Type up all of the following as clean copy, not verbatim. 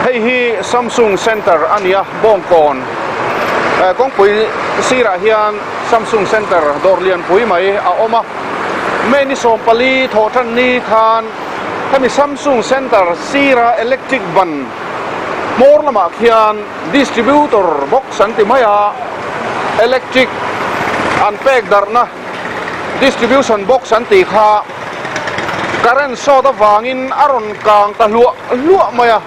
hei hi Samsung Center ania bongkon kong pui sira hian Samsung Center dorlian pui mai a oma meni som pali thotan ni khan hemi Samsung Center sira electric van mor lama khian distributor box anti maya electric unpack darna distribution box anti kha current soda wangin aron kang ta lua maya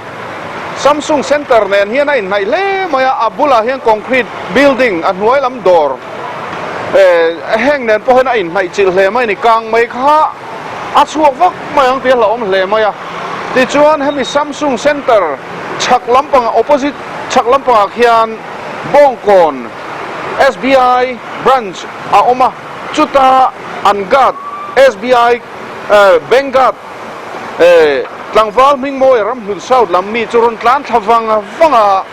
Samsung Center nen hian ai nai le maya abula hian concrete building an huai lam dor heng nen po hen ai nai chil hle mai ni kang mai kha a chuak vak mai ang tia la om hle maya ti chuan hemi Samsung Center chak lampang opposite chak lampang khian bongkon SBI branch a oma chuta angat SBI Bengat tlangwal mingmoi ram hun south lam mi churun tlan thavanga wanga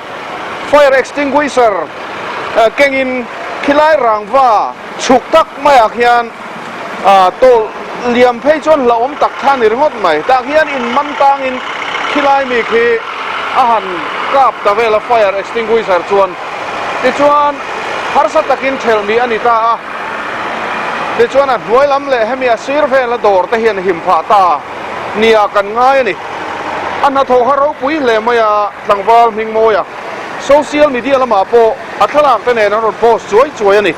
fire extinguisher kengin khilai rangwa chuktak maya khian tol liam phei chon la om tak than ringot mai ta khian in mantang in khilai mi khi ahan kap ta vela fire extinguisher chuan ti chuan harsa takin thel mi anita ti chuan a hnuai lam le hemi a sir vela dor te hian him pha ta nia kan ngai ni anna tho haro pui le maya tlangwal mingmoya social media lama po athalak te ne ron post chuai ani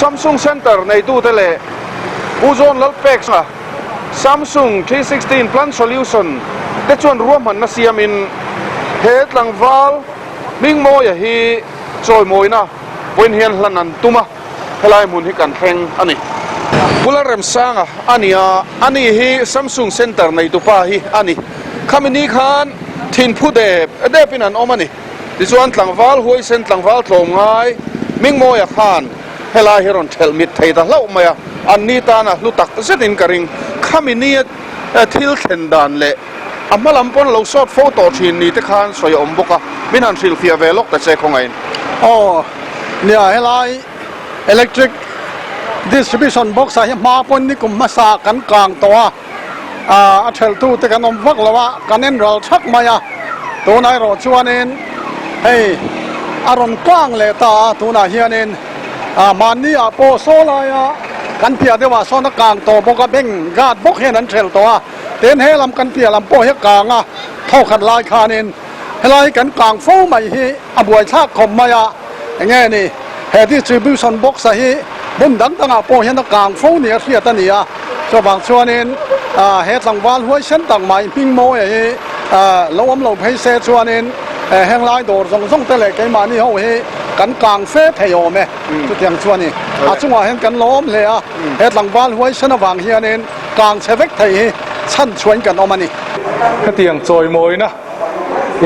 Samsung Center nei tu te le uzon lalpex na Samsung 316 plan solution te chuan ruam han na siamin he tlangwal mingmoya hi choi moina poin hian hlanan tuma helai mun hi kan heng ani bularem sanga ania ani hi Samsung Center nei tu pa hi ani khamini khan thin phu de pin an omani ti chuan tlangwal huai sen tlangwal tlom ngai mingmoya khan helai heron thelmit theida hlau maya anni ta na lutak zetin karing khamini thil thlen dan le amalam pon lo shot photo thin ni te khan soi om boka minan thil fia velok ta che khongain nia helai electric distribution box a ma pon ni kum ma sa kan kang to a thel tu te kan om vak lawa kanen ral thak maya to nai ro chuanin hei aron kang le ta tu na hianin mani a po sola ya kan pia dewa sona kang to boka beng gad bok hen an thel to ten helam kan pia lam po he kang a tho khat lai khanin helai kan kang fo mai hi abuai thak khom maya nge ni he distribution box a hi bun dang tanga po hian kang fo ni a thia ta ni a so bang chuanin he tlangwal huai sen tang mai ping mo hi lo om lo phei se chuanin heng lai dor zong zong te le ke ma ni ho hi kan kang fe thei me tu tiang chuani a chunga hen kan lom le a he tlangwal huai sen awang hianin kang chevek thei hi chan chuan kan omani ka tiang choi moi na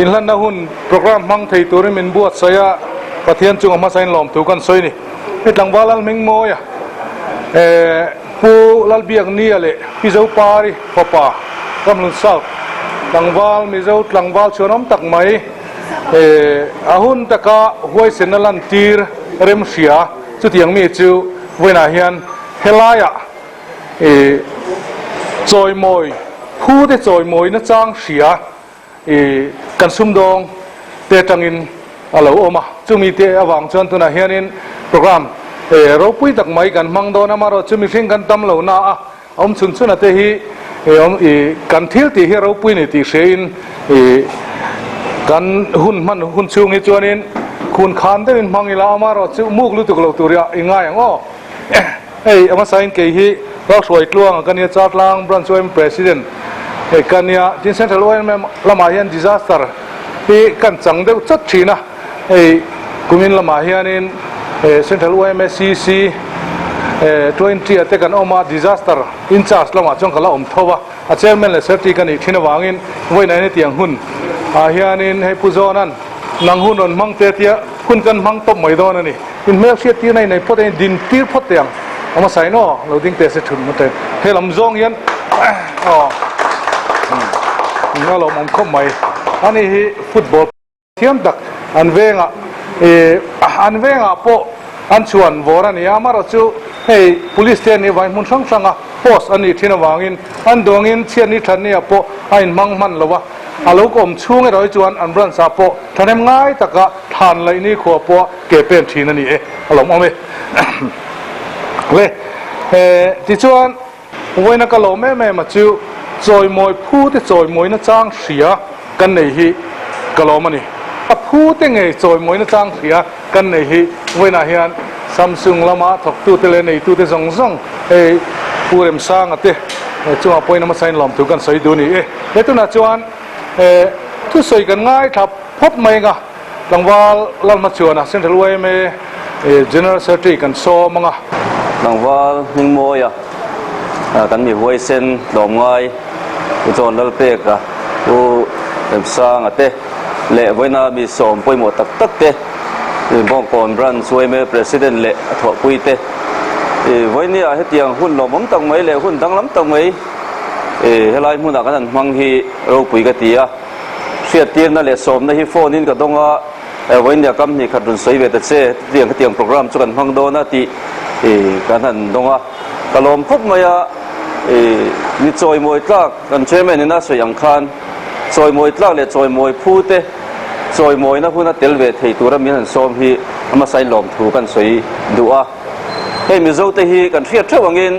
in hlan na hun program mang thei tur min buat saya pathian chung ma sain lom tu kan soi ni he tlangwal al ming moi pu lal biak ni ale pi zo pari papa kamlun sau tlangwal mi zo tlangwal chuanom tak mai ahun taka huai senalan tir rem sia chu tiang mi chu wena hian helaya choi moi pu de choi moi na chang sia kan sum dong te tangin alo oma chumi te awang chuan tuna hianin program ro pui tak mai kan mang do na maro chumi thing kan tam lo na om chun chuna te hi kan thil ti hi ro pui ni ti shein kan hun chung hi chuanin khun khan te in mangila amaro chu muk lu tuk lo turia ingai ngo ama sain ke hi ro soi tluang kan ya chatlang branch president kania tin central oem lama hian disaster hi kan chang deuh chat thina kumin lama hianin central OMCC 20 ate kan oma disaster in charge lama chong kala om thowa a chairman le serti kan i thina wangin voina ni tiang hun a hianin he puzonan nang hun on mang te tia hun kan mang top mai don ani in mel siat ti nei poten din tir photeng ama sai no loading te se thun mate he lam zong yan ngalo mong khom mai ani hi football thiam dak anvenga po an chuan voran ya maro chu hei police te ni vai mun sang sanga post ani thina wangin an dongin chian ni than ni apo ain mangman lowa อาลูกอมช่วงไอ้ร้อยจวนอันบรันซาโปท่านเอ็มง่ายแต่ก็ทานเลยนี่ขัวปอเก็บเป็นทีนั่นนี่อารมณ์เอาไหมเลยที่จวนวันนั้นก็เราแม่มาจิ้วจอยมวยพูดที่จอยมวยนั่นจ้างเสียกันในฮีก็เรามันนี่พูดที่ไงจอยมวยนั่นจ้างเสียกันในฮีวันนั้นเฮียนซัมซุงละมาถกตู้เตเลในตู้เตซงผู้เริ่มสร้างอ่ะเต้จังหวะพอยน้ำมันใส่ลมถูกกันใส่ดูนี่แล้วตัวนั้นจวนทุกสิ่งกันง่ายครับพบไม่กะหลังว่าเรามาชวนนะเส้นทางรวยไม่general secretary กันโซมังอ่ะ หลังว่าหิงโมยกันมีไว้เส้นดอมง่ายอุจจาระเปกผู้เริ่มสร้างอ่ะเต้เละไว้น่ามีสมไปหมดตักเต้บอกก่อนรันช่วยเมื่อ president เละถอดปุยเต้ไว้เนี่ยให้เตียงหุ้นหลอมตั้งไม่เละหุ้นตั้งล้ำตั้งไม่ให้ไล่มุ่งหนักกันมังฮีเราปุยกติเสียเตียนนั่นเละสมในฮิโฟนินก็ต้องว่าไว้เนี่ยกำนี่ขัดดุลสวยเวทเซ่เตียงเตียงโปรแกรมจุกันมังโดนาติกันนั่นต้องว่ากลมพบมามีจอยมวยตากกันเชื่อไหมนี่น่าสวยอย่างคันจอยมวยตากเลยจอยมวยพูดเต้จอยมวยนะพูดน่าเตลเวทให้ตัวเรามีหันสมฮีมาใส่หลอมถูกันสวยดูให้มีเจ้าเตฮีกันเทียบเท่าเงิน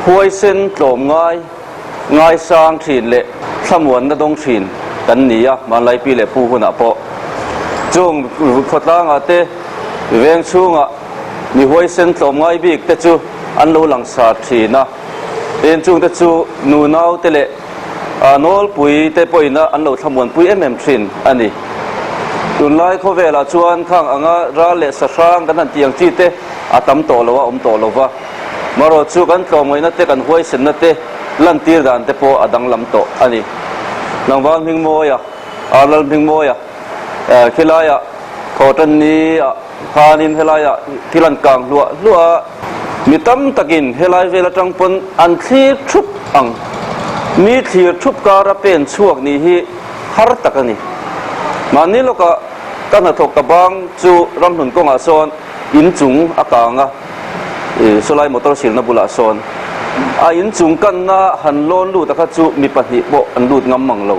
หวยเส้นหลอมง่ายสร้างถิ่นเละสมวนน่าต้องถิ่นกันนี่มาไล่ปีเละผู้คนอ่ะพอจงขดล่างอ่ะเต้เวียงช่วงอ่ะมีหวยเส้นหลอมง่ายบีกแต่จูอันรู้หลังสาถิ่นนะเป็นจุงแต่จูนูนาวเตเละโนลปุยเตปอยนะอันรู้สมวนปุยถิ่นอันนี้ตุนไล่เขาเวลาชวนข้างอ่างราเละสร้างกันนั่นเตียงจีเตอาตำโตลวะโตลวะมารอจูกันตัวมันนั่นเตกันหวยเส้นนั่นเตลันตีดันเตโปอดังลำโตอันนี้หลังวันพิงโมยลันพิงโมยคิลายขอตันนี้พานินเฮลายที่ลันกลางลัวมีตั้มตะกินเฮลายเวลาจังปนอันที่ทุบอังมีที่ทุบการะเป็นช่วงนี้ที่ฮาร์ตกันนี่มันนี่เราก็ตั้งแต่ถกกระบังจูรำหนุนกงอาซอนอินจุงอากางสลายมอเตอร์สิลนับุลาซอนอินจุงกันนะหันโลนลูตะคัดจูมีปฏิบ่อันลูดงำมังเรา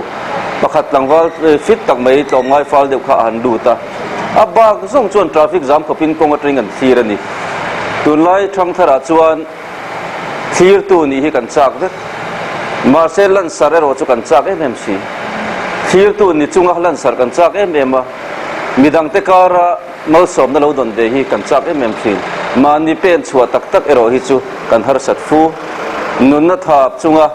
ประคัดหลังว่าฟิตตักไม่ตรงไงฟ้าเดียวขาหันลูตะบางส่งชวนทราฟิกจามกับพินกงอัตริงันทีระนี่ตุนไล่ทางทราชวนทีร์ตัวนี้กันจากเด็กมาเซลันสารโรจุกันจากMMCทีร์ตัวนี้จุงอัลลันสารกันจากMMมีดังเตการะมาสมนั่นเราโดนเดฮีกันจากMMCมานี่เป็นชัวตักเอโรฮิจูกันฮาร์สัตฟูนุนนัทฮับจุงะ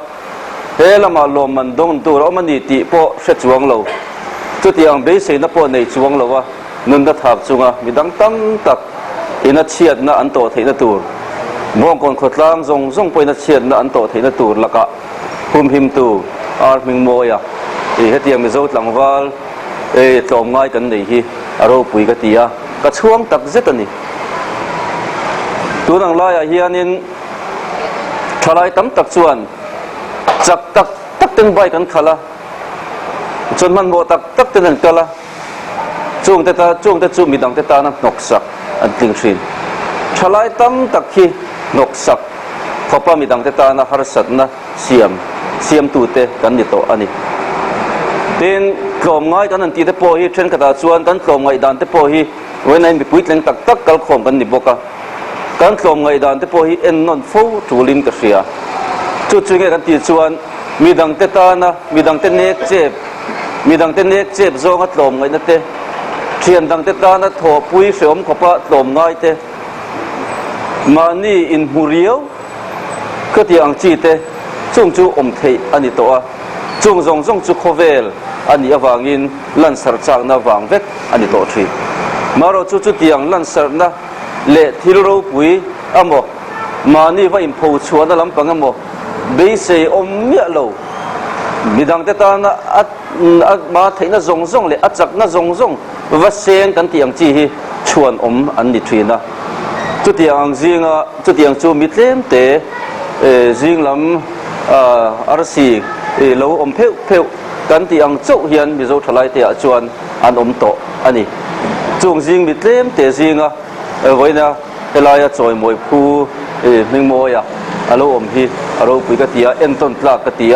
เฮลมาลมมันดงตัวเรามันนี่ติโปเสจวงเราจุดyangเบสในโปในจวงเราวะนุนนัทฮับจุงะมีดังตั้งตักอินัดเชียดนะอันโตเทนตูร์มองคนขดล่างทรงไปนัดเชียดนะอันโตเทนตูร์ละกะคุมหิมตูอาร์มิงโมยเฮตียงมีโจทย์หลังวัลตอมง่ายกันเลยฮีอารมณ์ปุยกติกระช่วงตักเจตันนี่ตัวนังลายเฮียนินทลายตั้มตักชวนจักตักตึงใบกันขละจนมันโบตักตึงกันละช่วงแต่จูมีดังแต่ตานักนกสักอันติงชินทลายตั้มตักฮีนกสักขบมีดังแต่ตานักฮาร์สัตนะเสียมตูเตกันนี่โตอันนี้เป็นกลมง่ายกันนั่นตีเตโปฮีเช่นกระดาษชวนกันกลมง่ายดันเตโปฮีเว้นในมีปุยเล่งตักกัลขมกันนี่บอกกันกลมง่ายดันเตโปฮีเอ็นนนฟูจูลินกระเสียจุดๆกันตีชวนมีดังเตตานะมีดังเตเนกเจ็บโจงัดลมง่ายนั่นเตเทียนดังเตตานะถอปุยเสริมขบะลมง่ายเตมานี่อินหูเรียวก็ที่อังจีเตจุงจูอมเทอันนี้ตัวจุงจูโคเวลอันนี้วางินลันสารจากนาวางเวกอันนี้ตัวที่มาเราจุที่ยังลันสารนะเละที่เราปุยอ่ะโมมานี่ว่าอิมพูชวนนั่นลำพังอ่ะโมเบสอมเมียเรามีดังแต่ตานะมาเทน่ะจงเลยจักน่ะจงว่าเสียงกันที่ยังจีชวนอันนี้ที่นะจุดยังจิงจุดยังจูมิเต็มเตจิงลำอาร์ซีเราเพลกันที่ยังจุเฮียนมีโจทลายเตะชวนอันโตอันนี้จงจิงมิเต็มเตจิงไว้นะเวลาจะจอยมวยผู้มิงมวยเราฮีเราปุยกติเอ็นต้นปลากติ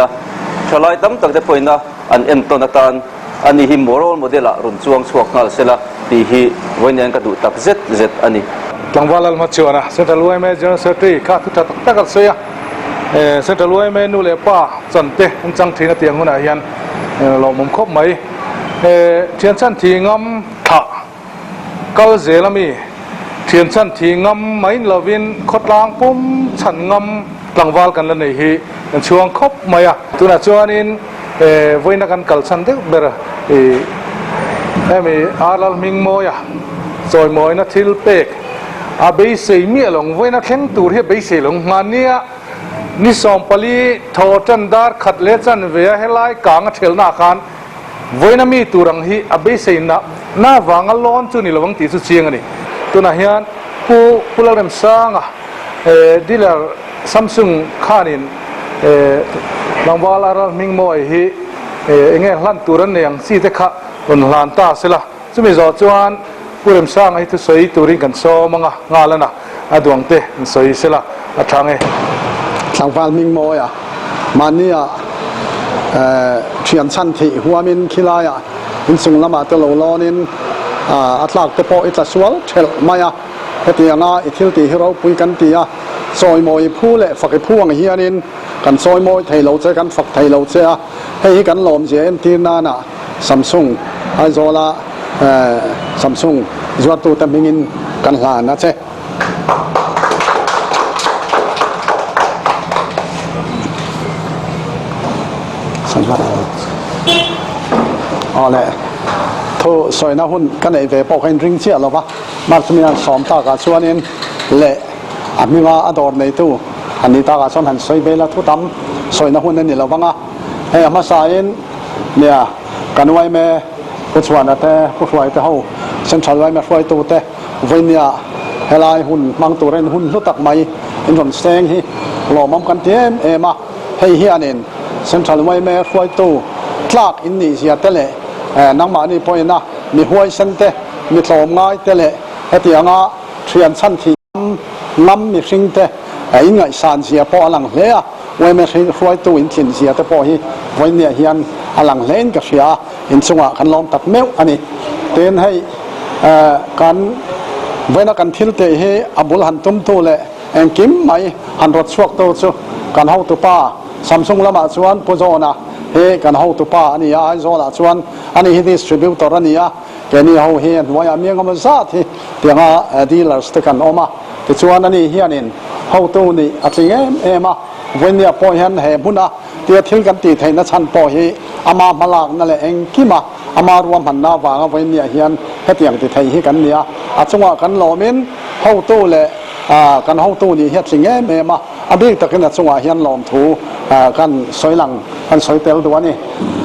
ทลายตั้มตั้งแต่ปอยนะ อันเอ็นต้นตานอันนี้หิมโมโรลโมเดลรุ่นช่วงช่วงนั่นเสละที่หิวันนี้ก็ดูตักเจ็ดอันนี้หลังวันละมาเชื่อนะเซ็นทรัลเวย์แม่เจอเซอร์ตี้ข้าทุกท่านตักกันเสียเซ็นทรัลเวย์แม่นู่นเลยป้าจันเตะจังทีนัดเตียงคนไหนยันเรามุมครบไหมเทียนชั้นทีงำถักก็เจลมีเทียนชั้นทีงำไม่ลวินขดล้างปุ่มฉันงำหลังวันกันแล้วนี่ฮีช่วงครบไหมอ่ะตัวน่ะช่วงนี้วันนักการกัลสันเด็กเบอร์มีอาร์ลมิงโมยะซอยโมยนัทิลเป็กอาเบย์เสียมีหลงวันนักแข่งตัวที่เบย์เสียหลงมาเนี่ยนิสอมปลีทอจันดาร์ขัดเลจันเวียให้ไล่กางเทลนาคานวันนั้นมีตัวรังฮีอาเบย์เสียน่าวางล้อนจุนี่ระวังตีสุดเชียงนี่ตัวน่ะเฮียนผู้เล่นสร้างดีลซัมซุงข้านินลองว่าเรามิงโมยฮีเงี้ยลั่นตัวนั้นเนี่ยซีเตคะบนลานตาเสละจะมีจอดจวนผู้เล่นสร้างให้ทุกสิ่งตัวริงกันโซมังงาแล้วนะดวงเตะสวยเสละทางทางฟ้ามิงโมยมันเนี่ยเชียนชั้นที่หัวมินคิลายอินสุงละมาตะโลลอนินอัตลักษณ์เตปออิตาสวลเทลมายเฮติยานาอิทิลตีฮิโรปุยกันตีซอยมวยผู้เละฝักผู้วังเฮียนินกันซอยมวยไทยเราเจอกันฝักไทยเราเจอให้กันหลอมเจนทีนานะซัมซุงไอโซลาซัมซุงจวดตัวตะมิงินกันหลานนะเจ้สันวัดอ๋อแหละทุสอยนะหุ่นกันไอเวปอกให้ริงเชียหรอปะมาสมีนสอมตากาชวนินเละอามีว่าอดอร์ในตู้อันนี้ตากาชวนหันสอยเบลทุตั้มสอยนะหุ่นนี่เราบ้างอ่ะเฮ้ยมาสายเนี่ยกันไว้แม่ผู้ชวนแต่ผู้ช่วยแต่เขาเส้นชันไว้แม่ช่วยตู้แต่วันนี้เฮลายหุ่นมังตัวเรนหุ่นลุตักไม้อินทนแสงฮีหล่อมั่มกันเทียมมาให้เฮียนินเส้นชันไว้แม่ช่วยตู้คลากอินนี่เสียแต่เละนังมานี่พอยนะมีห้วยเส้นเตมีโถมง่ายแต่เละเฮติยางาเทียนชั้นที่น้ำมีสิ่งเตอินไงสานเสียพอหลังเลี้ยไว้ไม่ใช่ช่วยตู้อินถิ่นเสียแต่พอฮีไว้เนี่ยเฮียนหลังเล่นกับเสียอินสงะกันลองตัดเมวอันนี้เตือนให้การเวลากันทิลเตให้อับุลหันตุ้มตู้เละเองกิมไม่หันรถสวกตู้ซูการเข้าตัวป้าซัมซุงละมาชวนปุโจนะเฮกันเฮาตุป้าอันนี้ไอ้โซล่ะชวนอันนี้ดิสทริบิวเตอร์อันนี้แกนี่เฮาเฮียนว่ามีเงินมาซาที่เตียงดีลเลอร์สกันออกมาที่ชวนอันนี้เฮียนินเฮาตู้นี่อัศยิเอมาวันนี้พอเห็นเห็นบุญนะเดี๋ยวทิ้งกันตีไทยนัชันพอเฮอามามาลากนั่นแหละเองกี่มามารวมหันหน้าวางวันนี้เฮียนให้เตียงตีไทยให้กันเนี่ยอาจังหวะกันหล่อมินเฮาตู้เลยกันเฮาตู้นี่เฮ็ดสิ่งเอมาอันนี้ตะกันจังหวะเฮียนหลอมถูกันสวยหลังกันสวยเตลตัวนี้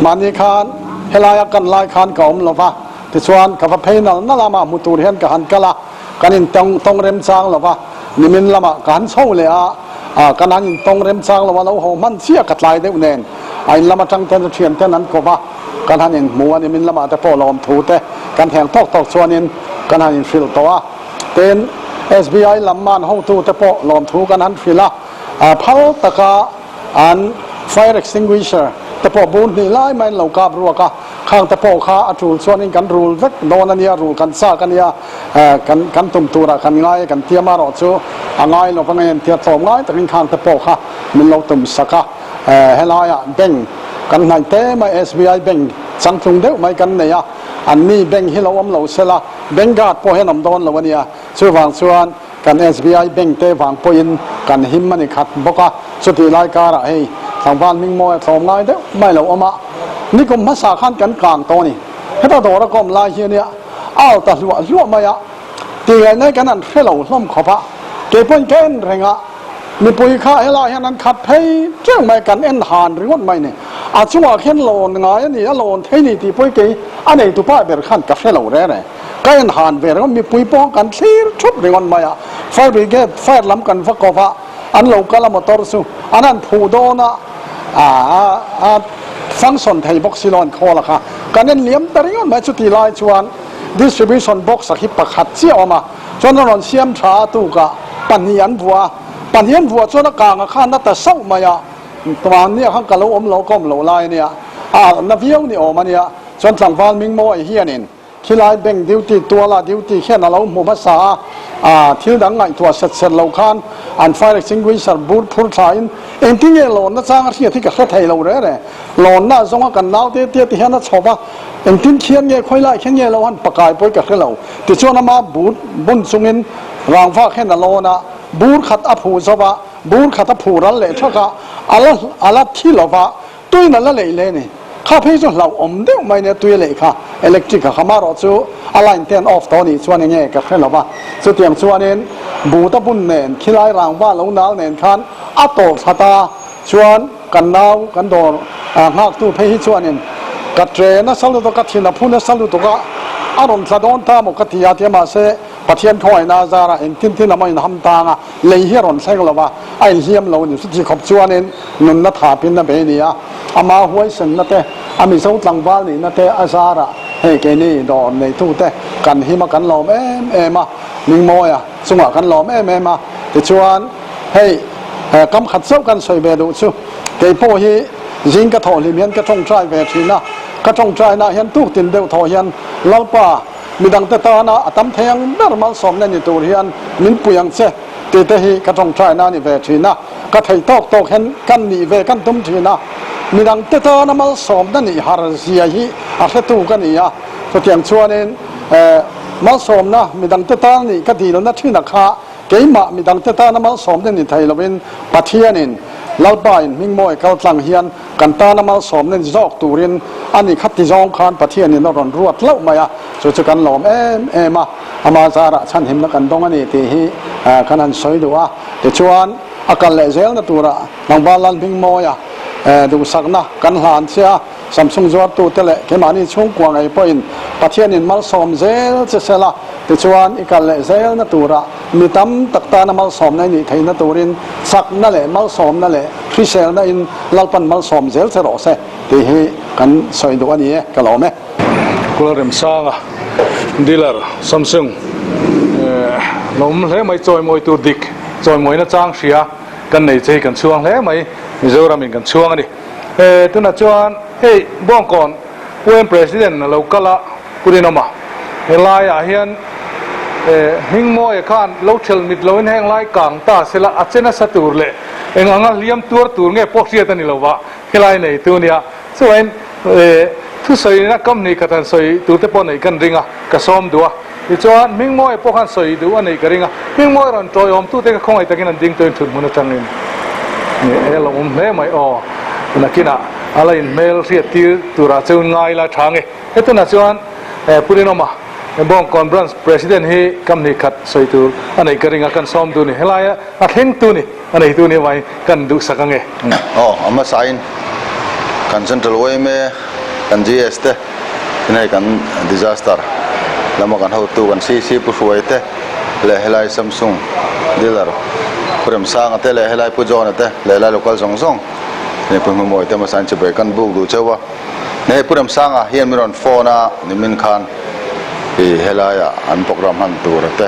มันนี่คานเฮลายกันลายคานก่อมหรอปะที่ชวนกับพระเพนนั่นละมามุตูเฮียนกันกะละกันอินตรงเร็มจางหรอปะนี่มินละมากันเช่าเลยกันนั้นอินตรงเร็มจางหรอวะเราโหมันเสียกัดลายเด็กเนนไอ้ละมาจังเทนเทียนเท่านั้นก็ว่ากันนั้นอินมัวนี่มินละมาแต่พอหลอมถูแต่กันแทงตอกชวนอินกันนั้นอินฟิลตัวเต้น SBI ลำมันเฮาตู้แต่พอหลอมถูกันนั้นฟิละเผาตะกาอัน fire extinguisher แต่พอบุญนี่ไล่ไม่เหล่ากาบรัวกะข้างแต่พอข้าอัดรูส่วนนี้กันรูสักโดนอันนี้รูกันซากันเนี่ยกันตุ่มตัวกันง่ายกันเทียมารอดชูง่ายเราพังเงินเทียสองง่ายแต่กินข้างแต่พอข้ามันเราตุ่มสักเฮลายแบ่งกันไหนเต้ไม่ SBI แบ่งสังคมเดียวไม่กันเนี่ยอันนี้แบ่งให้เราเราเสละแบ่งกาดพอให้น้ำโดนเราวันนี้ช่วยฟังส่วนกัน SBI แบ่งเต้ฟังพอยินกันหิมมันขัดบอกว่าสุดที่รายการให้ทางบ้านมิงโมยสองง่ายเด้อไม่เราเอามานี่ก็มาสาขันกันกลางตัวนี่ให้ตัวเราก็ลายเฮียเนี่ยอ้าวแต่ลัวมาอ่ะตีไงในกันนั้นให้เราล้มขบะเก็บเงินเก่งแรงอ่ะมีปุ๋ยค่าให้เราเห็นนั้นขัดให้เจ้าไม่กันเอ็นหานหรือว่าไม่เนี่ยอาจจะว่าเห็นโลนไงนี่โลนที่นี่ที่ปุ๋ยกี่อันนี้ตัวป้าเบรขันกับให้เราได้เลยก็เอ็นหานเบรก็มีปุ๋ยป้องกันซีรชุบหรือว่าไม่อ่ะไฟบริเกตไฟล้ำกันฟักกบะอันเราก็ละมอเตอร์สูอันนั้นผู้โดนะฟังก์ชันไทยบ็อกซิลอนคอละค่ะการเน้นเลี้ยมแต่ยังไม่สุดที่ลายชวน distribution box สักฮิปขัดเสียออกมาจนเราเสียมชาตูกะปัญญาบัวจนกลางข้านัตแต่เศร้ามาอ่ะตอนนี้ข้างกับเราเราก้มเราลายเนี่ย นาวิวนี่ออกมาเนี่ยจนหลังวันมิงโมไอเฮียนินที่ไล่แบ่งดิวตีตัวละดิวตีแค่นั้นเราหมู่ภาษาที่ดังไงตัวเสร็จเราคันอันไฟเล็กซิงวิสัร์บูดพูดไทยเองที่เงี้ยหลอนนั่นสร้างที่ที่กับไทยเราเลยหลอนน่าสงกันน้าเตี้ยที่เห็นนั่นชอบว่าเองที่เขียนเงี้ยค่อยไล่เขียนเงี้ยเราหันประกายไปกับเราที่ชวนมาบูดบุญสุงินรางฟ้าแค่นั้นเรานะบูดขัดอภูสวะบูดขัดอภูรันเลยเท่ากับอะไรที่เราว่าตัวนั้นละเลยนี่ข้าพเจ้าเราอมเดียวไม่เนี่ยตัวเลยค่ะอิเล็กทริกข้ามารถจู่อะไรเทนออฟตอนนี้ส่วนยังไงกับเราว่าสุดที่ส่วนนี้บูตบุญเนินขี้ไล่รางว่าลงน้ำเนินคันอัตโตสัตาชวนกันน้ำกันโดนหากตู้เพศส่วนนี้กัดเจนะสรุปตัวกัดที่นับพูนสรุปตัวก็อารมณ์สะดอนตามกติยาที่มาเสปะเทียนคอยนาจาระเองที่นำมาอินทำตางะเลยเฮียรอนใช่ก็แล้วว่าไอเฮียมเราเนี่ยสุดที่ขบชวนนี้นุนนัทหาพินนับเอเนียอามาหวยสันนัทอามิสาวตังบ้านนี่นัทอาซาระเฮเกนี่ดอนในทุ่งเตกันหิมกันหลอมมามิงโมยะสงะกันหลอมมาแต่ชวนให้กำขัดเซ้ากันใส่เบดูชูเกยโพฮียิงกระถอลิเมียนกระทงใจเวทีนะกระทงใจนะเห็นตุกตินเดียวทอเห็นเล่าป่ามีดังเตตานะตั้มเทียงนารมันสมในนิตัวเฮียนมินปุยังเสเตเตฮีกระทงใจนะนี่เวทีนะกระไทยตอกเห็นกันนี่เวกันตุ้มทีนะมีดังเตตานะมันสมนั่นนี่ฮาร์เซียฮีอาเซตูกันนี่อ่ะก็เทียงชวนนี้มันสมนะมีดังเตตานี่ก็ดีแล้วนะที่นักข่าเกี่ยมามีดังเตตานะมันสมนั่นนี่ไทยเราเป็นปัทเทียนินเล่าไปมิงมวยเขาตั้งเฮียนกันตาน้ำมันสมเนี่ยจอกตูรินอันนี้ขัดที่จองคานประเทศนี่นรนรวดเล่ามาอ่ะสุดกันหลอมมาอามาซาระฉันเห็นนักกันตรงอันนี้ที่ขนาดสวยดูอ่ะเดี๋ยวชวนอาการเละเซลนั่นตัวละนางบาลันมิงมวยอ่ะดูสักนะกันหลานเสียซัมซุงจอดตัวเตะเข้ามานี่ช่วงกวางไอ้พอยน์ประเทศนี่มันสมเซลจะเสละเดี๋ยวชวนอาการเละเซลนั่นตัวละมีตั้มตักตาน้ำมันสมในนี่ไทยนั่นตัวรินสักนั่นแหละมันสมนั่นแหละพิเศษนั่นอินเล่าปันมันสมเซลจะรอเสที่ให้กันสวยดูอันนี้กันหล่อไหมกุลาเรมซ่าดีลร์ซัมซุงเราเล่ไม่จอยมวยตัวดิกจอยมวยน่าจ้างเสียกันในใจกันช่วงเล่ไม่มิโซรามินกันช่วงอันนี้ตัวน่ะจวนเฮ้ยบ้องก่อนผู้เป็นประธานเราก็ละพูดน้ำมาเฮลายอาเฮียนหิงมวยข้านเราเชลมิดเราเห็นแห้งไล่กลางตาเสละอัจฉริยะสตูร์เลยเองงั้นเลี้ยมตัวเงี้ยพวกเสียตันนี่เราว่าเฮลายในตัวเนี้ยส่วนทุกสิ่งนักกำนี่กันส่วนตัวเตปอนในกันริงอ่ะกระสมดัวที่จวนหิงมวยพวกกันส่วนดัวในกันริงอ่ะหิงมวยรันจอยอมตัวเตะคงไอ้ตะกี้นั่นดิ้งตัวถุนมันจังนี่เนี่ยเราไม่อ๋อนักกินอ่ะอะไรเมลเสียตีตัวราชวงศ์ง่ายละทางเอ้ตัวน่ะจวนพูดน้ำมาบ้องก่อนบรันส์ประธานให้กำนี่ขัดส่วนตัวอันนี้กันริงอ่ะกันซ้อมตัวนี่เฮลายอ่ะเห็นตัวนี่อันนี้ตัวนี่ไว้กันดูสักกันไงอ๋ออามาสายกันเซ็นทรัลเวย์เมกัน GS เตนี่กัน disaster แล้วมากันเขาตัวกันซีผู้ช่วยเตเลยเฮลายซัมซุงดีลร์เพิ่มสร้างเตเลยเฮลายผู้จอนเตเลยเฮลาย local สองนี่เพิ่งมาโมยเตมาสันจะไปกันบุกดูเจ้าว่านี่เพิ่มสร้างเฮียนมีรอนโฟน่ะนิมินคานที่เฮลายอันโปรแกรมหันตัวเต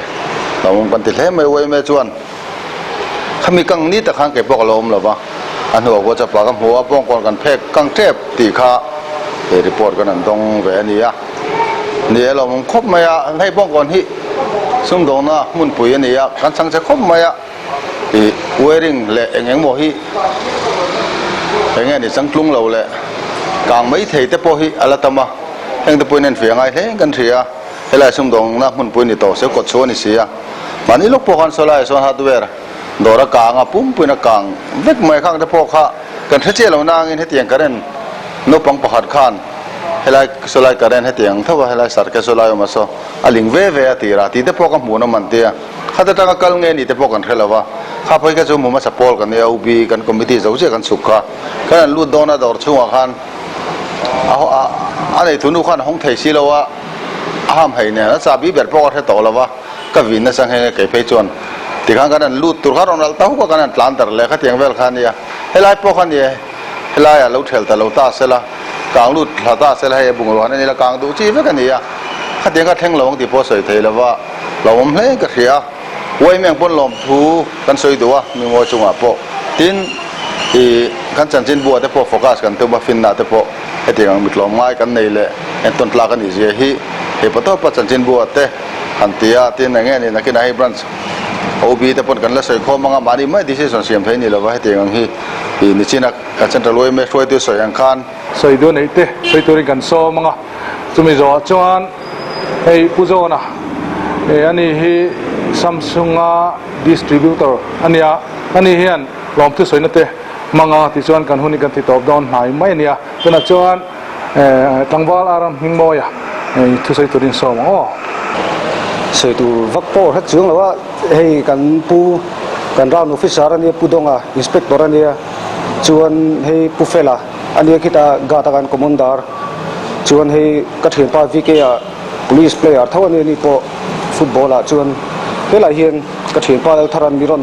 เรามันกันติดเฮไม่ไว้ไม่จวนถ้ามีกังนี้แต่ข้างเก็บพวกเราหรือเปล่าอันหัวก็จะปากกับหัวป้องกันเพกกังเทปตีขารีพอร์ตกันนั่นตรงแหวนนี้เนี่ยเรามันครบไหมให้ป้องกันที่ซึ่งตรงน่ะมุนปุ๋ยนี่กันสังจะครบไหมเวริงเละเองโมหิเองนี่สังกลุ่มเราเละกลางไม่เทแต่พอหิอะไรตั้มมาเองแต่ปุ๋ยนั่นเสียงไงเฮ้กันเสียเฮลัยซึ่งตรงน่ะมุนปุ๋ยนี่โตเสียกดโซนี่เสียมันนี่ลูกพวกกันโซลายโซนฮาร์ดแวร์ดอระกางปุ่มปุยนักกางเล็กไม่ข้างแต่พวกข้ากันเที่ยวเรานางให้เตียงกันเรนนปังประหัดขันเฮลัยโซลายกันเรนให้เตียงถ้าว่าเฮลัยสัตว์แกโซลายออกมาโซอลิงเว่ตีราตีแต่พวกกันหมูน้ำมันเตียข้าแต่ตั้งกัลเงินนี่แต่พวกกันเทลว่าข้าพเจ้าหมูมาสปอร์กันเนี่ยอุบีกันคอมมิตี้เจ้าเจ้ากันสุขะกันลูดโดนาดอร์ช่วงขันอันนี้ทุนขันห้องไทยสิแล้วว่าห้ามให้เนี่ยแล้วซาบีแบบพวกกันให้ต่อแล้วว่าก็วินนั่นสังให้เก็บไปจวนที่ข้างกันลูดตัวข้าเราเราตั้งก็กันหลานแต่เลยข้าเตียงเวลขันเนี่ยเฮลัยพวกขันเนี่ยเฮลัยเราเทลแต่เราตาเสละกลางลูดเราตาเสละให้บุ้งร้อนนี่ละกลางดูจีเวกันเนี่ยข้าเตียงก็แทงเราบางทีพอสวยเทแล้วว่าเราผมเล่นก็เสียไว้เมียงปนลมทูกันสวยตัวมีมวยจุงอ่ะพอทินที่กันจันจินบัวแต่พอโฟกัสกันตัวมาฟินนาแต่พอ ไอ้ที่กังมิดลมง่ายกันนี่แหละเอ็นต้นปลากันอีเสียฮีเฮปโต้ปัจจันจินบัวเตะหันตีอาตีนอย่างเงี้ยนี่นักกินไอ้บรันส์โอบีแต่ปนกันแล้วใส่ข้อมังมาดีไม่ดีเสียส่วนเสียมเพนี่แล้วว่าไอ้ที่กังฮีนี่ชินักเซ็นทรัลเวย์ไม่ช่วยตัวสวยอังคาร สวยด้วยนี่เต้สวยตัวนี้กันโซ่มังอ่ะจุ่มจ่อจวนไอ้ผู้โจนะอันนี้ฮีซัมซุงอ่ะดิสทริบิวเตอร์อันนี้เฮียนลอมที่สวยนั่นเต้มังอ่ะที่จวนกันหุ่นกันที่ตอบดอนหายไม่เนี่ยเป็นจวนตั้งวอลอารมณ์หิงโมยอ่ะที่สวยตัวนี้โซ่มังอ๋อสวยตัววักโป้ถ้าจวนแล้วว่าให้กันผู้กันราวนุฟิสารันเนี่ยผู้ดงอ่ะอินสเปกตอรันเนี่ยจวนให้ผู้เฟล่าอันนี้kita gatakan komandar chuan hei ka thlen pa vk a police player thawan ni po football a chuan helai hian ka thlen pa tharan miron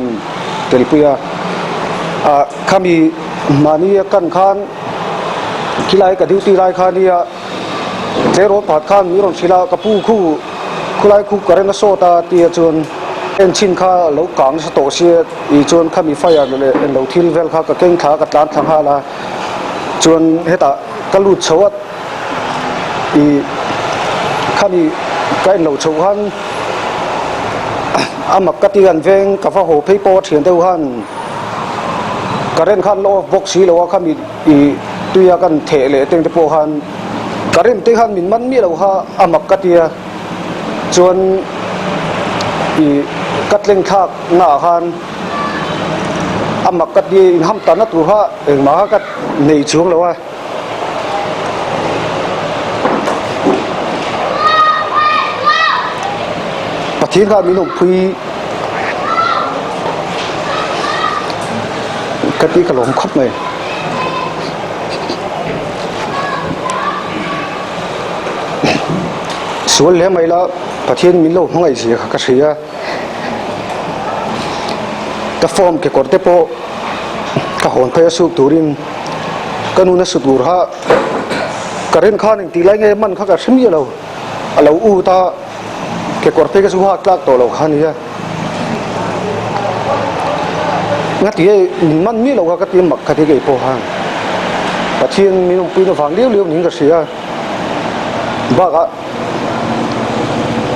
telpuya a khami mani kan khan khilai ka duty lai khania zero pat khan miron sila ka pu khu khulai khu karen so ta ti chuan en chin kha lo kang sa to sia I chuan khami fire le en lo thil vel kha ka keng kha ka tlan thang ha la chuan heta kalut chawat I khami kai lo chawhan amak katian veng ka fa ho phei po thian deuh han karen khan lo box hi lo khami I tuya kan the le teng te po han karen te han min man mi lo ha amak katia chuan I katleng thak nga han amak kati in ham ta na tu ha eng ma kat nei chung lo wa pathin ga mi no phui kati ka lom khop mai sual le mai la pathin mi lo hmangai si ka sia ta form ke korte po ka hon phe su turin kanuna su tur ha karen khan ti lai nge man kha ka sim ye lo alo u ta ke korte ke su ha tlak to lo khan ya ngati min man mi lo ka ti mak kha ti ke po ha pathin mi no pi no phang liu liu ning ka sia ba ka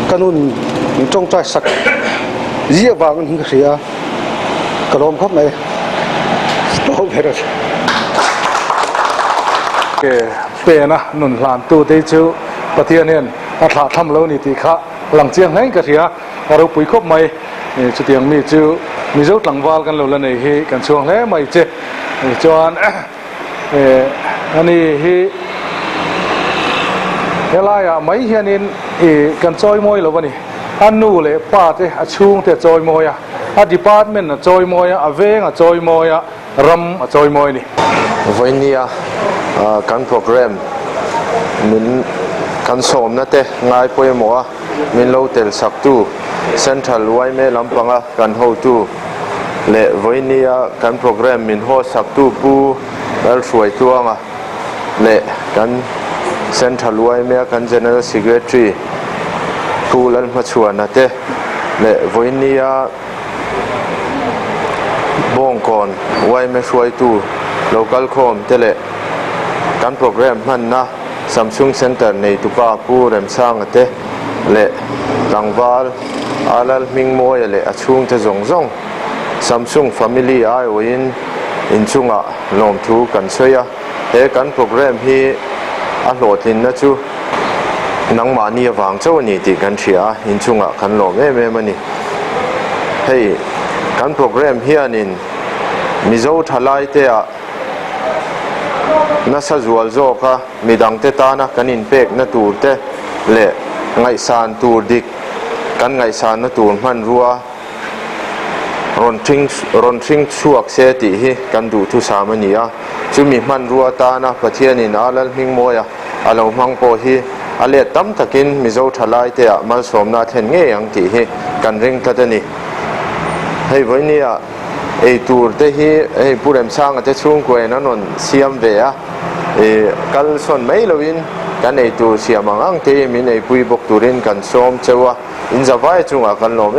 kanun min trong trai sak zia wang ning ka siaกระโดมครบเลยโตไปแล้วเปนะนุ่นหลานตู้ได้จูปะเทียนเนี่ยอัฐทำแล้วนี่ตีขะหลังเจียงให้กระเทียเราปุ๋ยครบไหมจุดยังมีจูมีเจ้าหลังวาลกันแล้วในเฮกันช่วงแล้วไม่เจจวนอันนี้เฮลายอ่ะไม่เห็นกันจอยมวยแล้ววะนี่อันนู้เลยป้าเจ้าช่วงแต่จอยมวยอ่ะดีพาร์ตเมนต์จอยมอยเวงจอยมอยรัมจอยมอยนี่วันนี้การโปรแกรมมินการสอบนั่นเองง่ายไปหมดมินเราเตลสักตู้เซ็นทรัลไว้ไม่ลำพังการหัวตู้และวันนี้การโปรแกรมมินหัวสักตู้ผู้เอลสวยตัวงะและการเซ็นทรัลไว้ไม่การ General Secretary ผู้เล่นมาชวนนั่นเองและวันนี้บ้องก่อนไว้ไม่ช่วยตู้ local com เตเลการโปรแกรมมันนะ Samsung Center ในตุกาผู้เริ่มสร้างเตเลตังวาลอาลัลมิงโมยเลอช่วงจะจง Samsung Family ไอวินอินชุงะลมทูกันช่วยการโปรแกรมที่อัลโหลดอินนะจูนังมานี่วางเจ้านี่ตีกันเชียอินชุงะกันลมมันนี่ให้การโปรแกรมเฮียนินมิโซทลายเตะนัสจวลโจกะมีดังเตตานะกันอินเป็กนัตูเตเละไงสานตูดิกกันไงสานนัตูมันรัวรอนทิงช่วกเสติฮีกันดูทุสามันียจุมีมันรัวตานะประเทศนินอาลัลมิงโมยอาลมังโปฮีอาเลตั้มตะกินมิโซทลายเตะมันสมนาเทนเงยังตีฮีกันริงตะเดนีให้วันนี้ไอตูร์เตฮีไอผู้เริ่มสร้างจะช่วงกวยนั้นนเสียมเวียกัลส่วนไม่ลวินกันไอตูเสียมังอังเตมีไอปุยบกตูรินกันส้มเจ้าอินจะไว้จุงกันลม